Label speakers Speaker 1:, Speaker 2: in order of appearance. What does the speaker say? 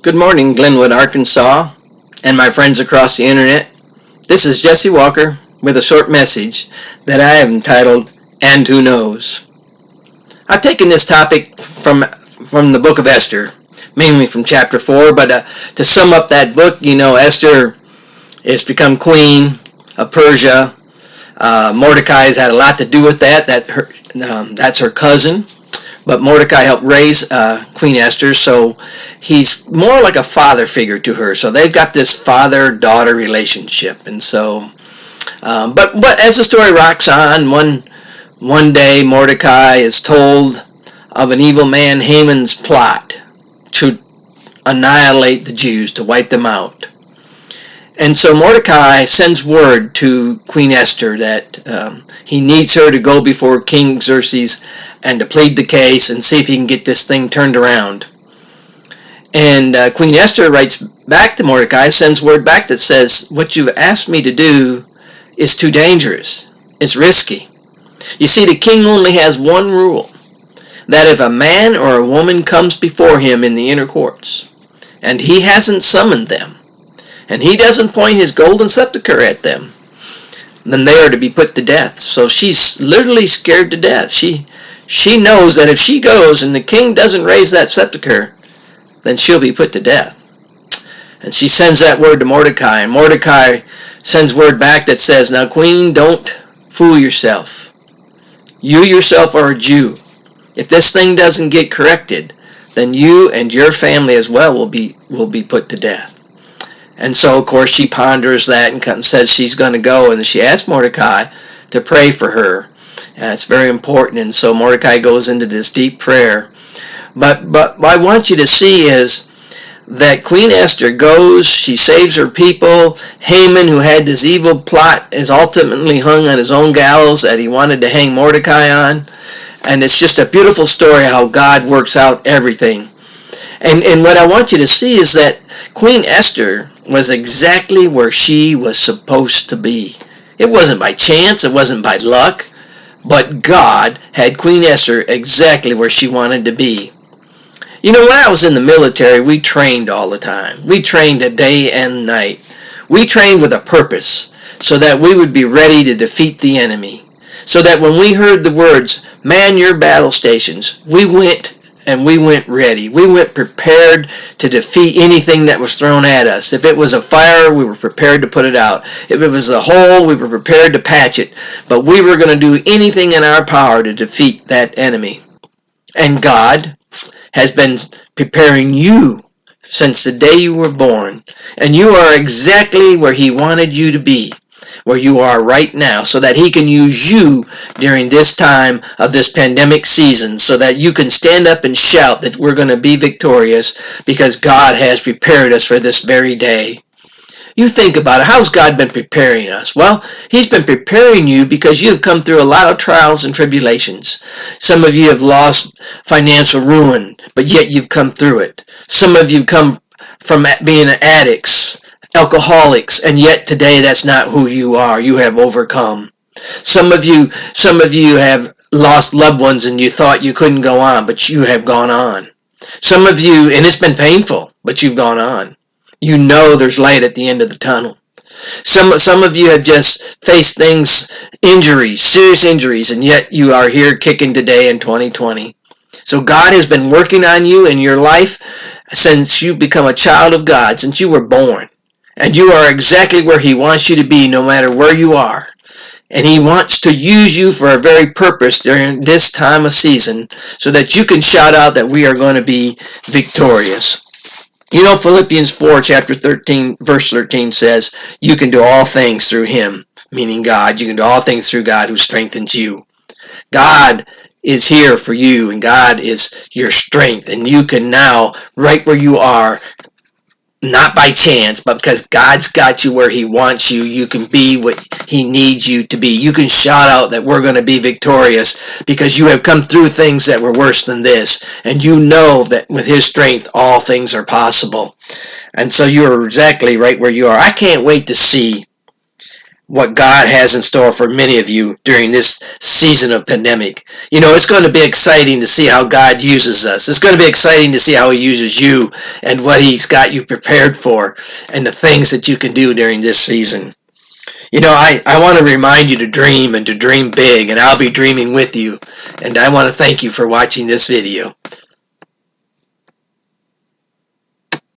Speaker 1: Good morning, Glenwood, Arkansas, and my friends across the internet. This is Jesse Walker with a short message that I have entitled, And Who Knows? I've taken this topic from the book of Esther, mainly from chapter 4, but to sum up that book, Esther has become queen of Persia. Mordecai has had a lot to do with that. That's her cousin. But Mordecai helped raise Queen Esther, so he's more like a father figure to her. So they've got this father-daughter relationship. And so, but as the story rocks on, one day Mordecai is told of an evil man, Haman's plot to annihilate the Jews, to wipe them out. And so Mordecai sends word to Queen Esther that he needs her to go before King Xerxes and to plead the case and see if he can get this thing turned around. And Queen Esther writes back to Mordecai, sends word back that says, what you've asked me to do is too dangerous. It's risky. You see, the king only has one rule, that if a man or a woman comes before him in the inner courts, and he hasn't summoned them, and he doesn't point his golden scepter at them, then they are to be put to death. So she's literally scared to death. She knows that if she goes and the king doesn't raise that scepter, then she'll be put to death. And she sends that word to Mordecai, and Mordecai sends word back that says, now queen, don't fool yourself. You yourself are a Jew. If this thing doesn't get corrected, then you and your family as well will be put to death. And so, of course, she ponders that and says she's going to go. And she asks Mordecai to pray for her. And it's very important. And so Mordecai goes into this deep prayer. But what I want you to see is that Queen Esther goes, she saves her people. Haman, who had this evil plot, is ultimately hung on his own gallows that he wanted to hang Mordecai on. And it's just a beautiful story how God works out everything. And what I want you to see is that Queen Esther was exactly where she was supposed to be. It wasn't by chance, it wasn't by luck, but God had Queen Esther exactly where she wanted to be. You know, when I was in the military, we trained all the time. We trained a day and night. We trained with a purpose so that we would be ready to defeat the enemy. So that when we heard the words, man your battle stations, we went ready. We went prepared to defeat anything that was thrown at us. If it was a fire, we were prepared to put it out. If it was a hole, we were prepared to patch it. But we were going to do anything in our power to defeat that enemy. And God has been preparing you since the day you were born. And you are exactly where He wanted you to be, where you are right now, so that He can use you during this time of this pandemic season, so that you can stand up and shout that we're going to be victorious because God has prepared us for this very day. You think about it. How's God been preparing us? Well, He's been preparing you because you've come through a lot of trials and tribulations. Some of you have lost financial ruin, but yet you've come through it. Some of you come from being addicts, alcoholics, and yet today that's not who you are. You have overcome. Some of you have lost loved ones and you thought you couldn't go on, but you have gone on. Some of you, and it's been painful, but you've gone on. You know there's light at the end of the tunnel. Some of you have just faced things, injuries, serious injuries, and yet you are here kicking today in 2020. So God has been working on you in your life since you become a child of God, since you were born. And you are exactly where He wants you to be no matter where you are. And He wants to use you for a very purpose during this time of season so that you can shout out that we are going to be victorious. You know, Philippians 4, chapter 13, verse 13 says, you can do all things through Him, meaning God. You can do all things through God who strengthens you. God is here for you, and God is your strength. And you can now, right where you are, not by chance, but because God's got you where He wants you, you can be what He needs you to be. You can shout out that we're going to be victorious because you have come through things that were worse than this. And you know that with His strength, all things are possible. And so you are exactly right where you are. I can't wait to see what God has in store for many of you during this season of pandemic. You know, it's going to be exciting to see how God uses us. It's going to be exciting to see how He uses you and what He's got you prepared for and the things that you can do during this season. You know, I want to remind you to dream and to dream big, and I'll be dreaming with you. And I want to thank you for watching this video.